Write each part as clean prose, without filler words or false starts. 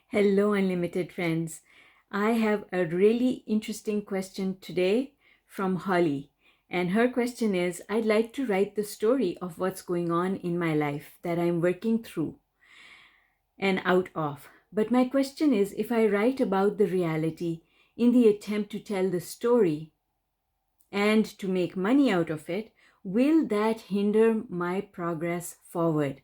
Hello, Unlimited friends. I have a really interesting question today from Holly. And her question is, I'd like to write the story of what's going on in my life that I'm working through and out of. But my question is, if I write about the reality in the attempt to tell the story and to make money out of it, will that hinder my progress forward?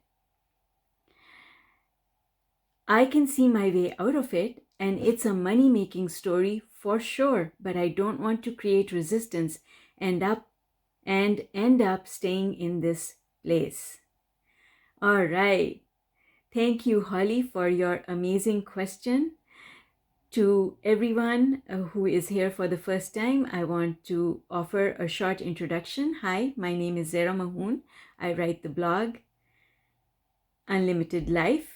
I can see my way out of it, and it's a money-making story for sure, but I don't want to create resistance and end up staying in this place. All right. Thank you, Holly, for your amazing question. To everyone who is here for the first time, I want to offer a short introduction. Hi, my name is ZMAHOON. I write the blog Unlimited Life,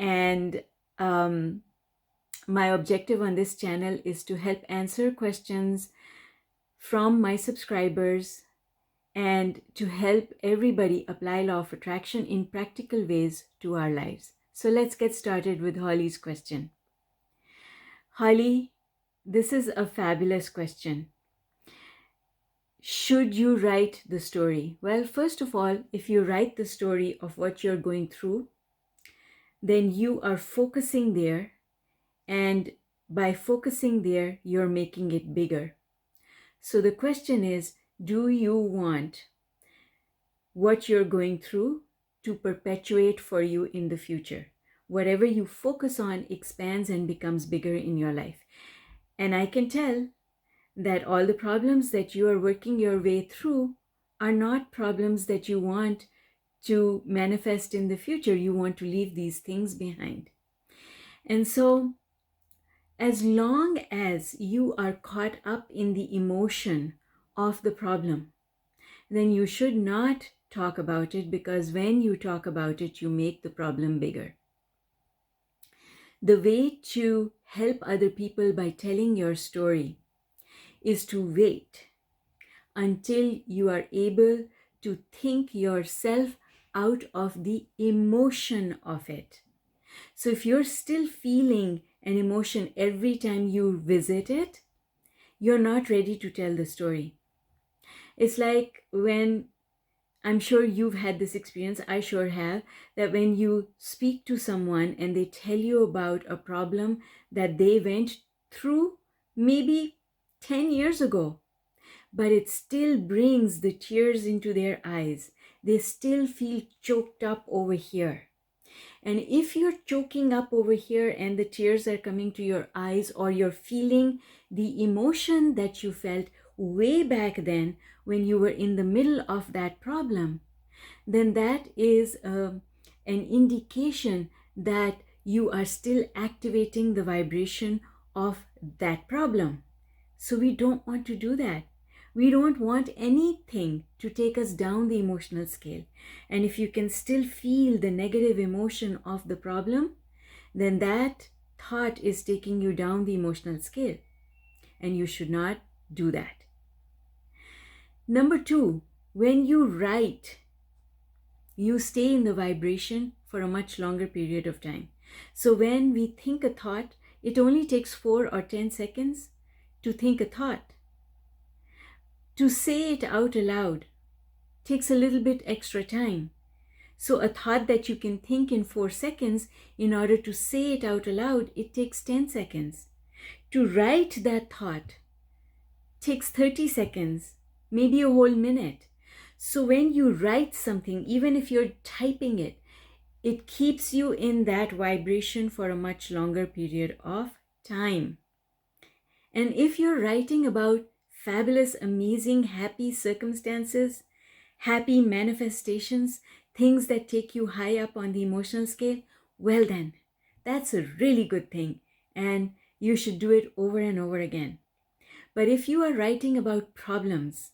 and my objective on this channel is to help answer questions from my subscribers and to help everybody apply law of attraction in practical ways to our lives. So let's get started with Holly's question. Holly, this is a fabulous question. Should you write the story? Well, first of all, if you write the story of what you're going through, then you are focusing there, and by focusing there, you're making it bigger. So the question is, do you want what you're going through to perpetuate for you in the future? Whatever you focus on expands and becomes bigger in your life. And I can tell that all the problems that you are working your way through are not problems that you want to manifest in the future. You want to leave these things behind. And so, as long as you are caught up in the emotion of the problem, then you should not talk about it, because when you talk about it, you make the problem bigger. The way to help other people by telling your story is to wait until you are able to think yourself out of the emotion of it. So if you're still feeling an emotion every time you visit it, you're not ready to tell the story. It's like when, I'm sure you've had this experience, I sure have, that when you speak to someone and they tell you about a problem that they went through maybe 10 years ago, but it still brings the tears into their eyes. They still feel choked up over here. And if you're choking up over here and the tears are coming to your eyes, or you're feeling the emotion that you felt way back then when you were in the middle of that problem, then that is an indication that you are still activating the vibration of that problem. So we don't want to do that. We don't want anything to take us down the emotional scale. And if you can still feel the negative emotion of the problem, then that thought is taking you down the emotional scale. And you should not do that. Number two, when you write, you stay in the vibration for a much longer period of time. So when we think a thought, it only takes 4 or 10 seconds to think a thought. To say it out aloud takes a little bit extra time. So a thought that you can think in 4 seconds, in order to say it out aloud, it takes 10 seconds. To write that thought takes 30 seconds, maybe a whole minute. So when you write something, even if you're typing it, it keeps you in that vibration for a much longer period of time. And if you're writing about fabulous, amazing, happy circumstances, happy manifestations, things that take you high up on the emotional scale, well then, that's a really good thing, and you should do it over and over again. But if you are writing about problems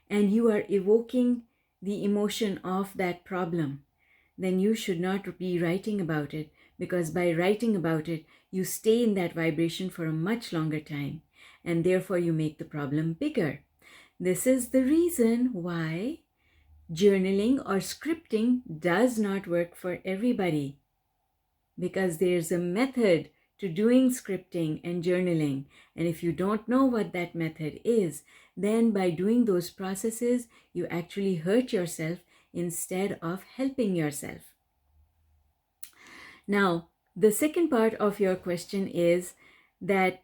and you are evoking the emotion of that problem, then you should not be writing about it, because by writing about it, you stay in that vibration for a much longer time, and therefore you make the problem bigger. This is the reason why journaling or scripting does not work for everybody. because there's a method to doing scripting and journaling. And if you don't know what that method is, then by doing those processes, you actually hurt yourself instead of helping yourself. Now, the second part of your question is that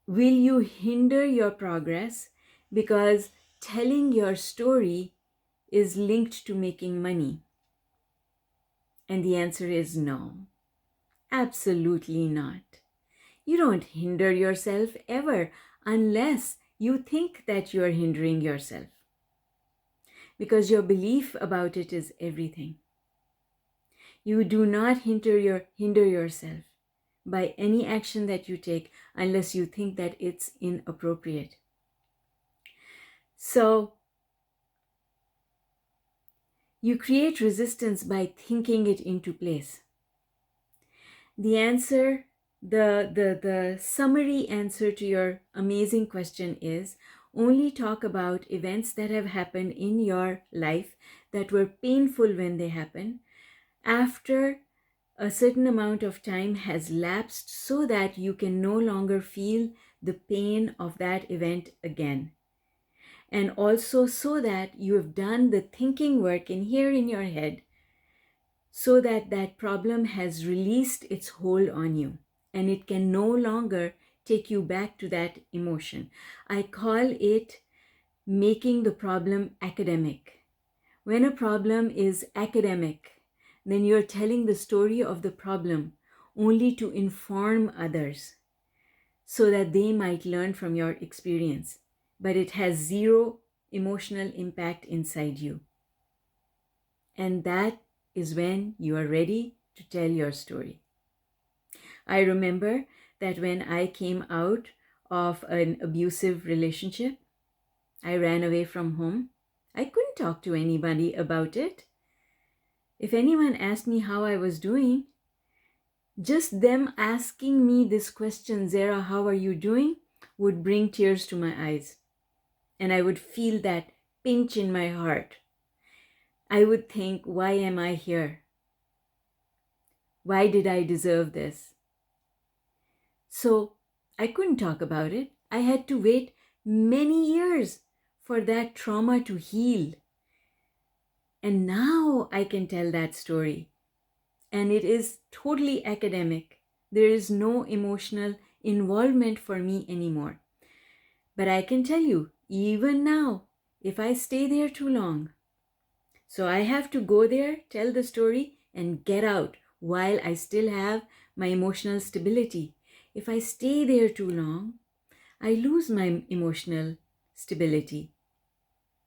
will you hinder your progress because telling your story is linked to making money? And the answer is no, absolutely not. You don't hinder yourself ever unless you think that you're hindering yourself, because your belief about it is everything. You do not hinder yourself by any action that you take unless you think that it's inappropriate. So you create resistance by thinking it into place. The answer, the summary answer to your amazing question is only talk about events that have happened in your life that were painful when they happen, after a certain amount of time has lapsed, so that you can no longer feel the pain of that event again. And also so that you have done the thinking work in here in your head, so that that problem has released its hold on you and it can no longer take you back to that emotion. I call it making the problem academic. When a problem is academic, then you're telling the story of the problem only to inform others so that they might learn from your experience, but it has zero emotional impact inside you. And that is when you are ready to tell your story. I remember that when I came out of an abusive relationship, I ran away from home. I couldn't talk to anybody about it. If anyone asked me how I was doing, just them asking me this question, Zara, how are you doing, would bring tears to my eyes. And I would feel that pinch in my heart. I would think, why am I here? Why did I deserve this? So I couldn't talk about it. I had to wait many years for that trauma to heal. And now I can tell that story. And it is totally academic. There is no emotional involvement for me anymore. But I can tell you, even now, if I stay there too long, so I have to go there, tell the story, and get out while I still have my emotional stability. If I stay there too long, I lose my emotional stability.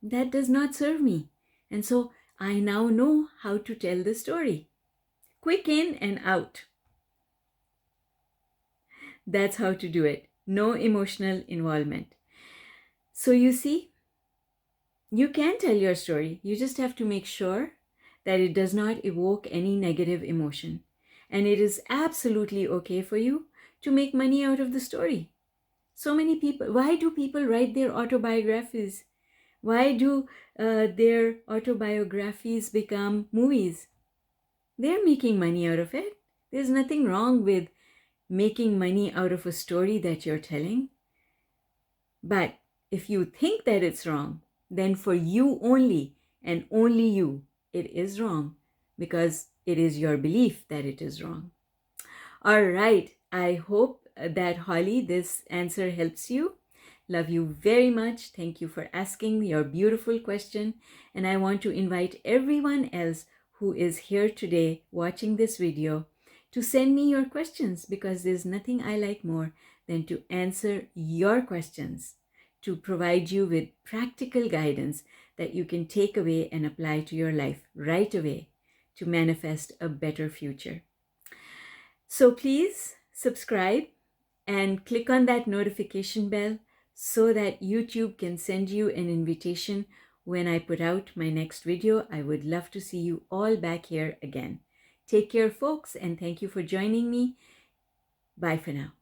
That does not serve me. And so I now know how to tell the story. Quick in and out. That's how to do it. No emotional involvement. So you see, you can tell your story. You just have to make sure that it does not evoke any negative emotion. And it is absolutely okay for you to make money out of the story. So many people, why do people write their autobiographies? Why do their autobiographies become movies? They're making money out of it. There's nothing wrong with making money out of a story that you're telling. But if you think that it's wrong, then for you only and only you, it is wrong, because it is your belief that it is wrong. All right. I hope that, Holly, this answer helps you. Love you very much. Thank you for asking your beautiful question. And I want to invite everyone else who is here today watching this video to send me your questions, because there's nothing I like more than to answer your questions, to provide you with practical guidance that you can take away and apply to your life right away to manifest a better future. So please subscribe and click on that notification bell so that YouTube can send you an invitation when I put out my next video. I would love to see you all back here again. Take care, folks, and thank you for joining me. Bye for now.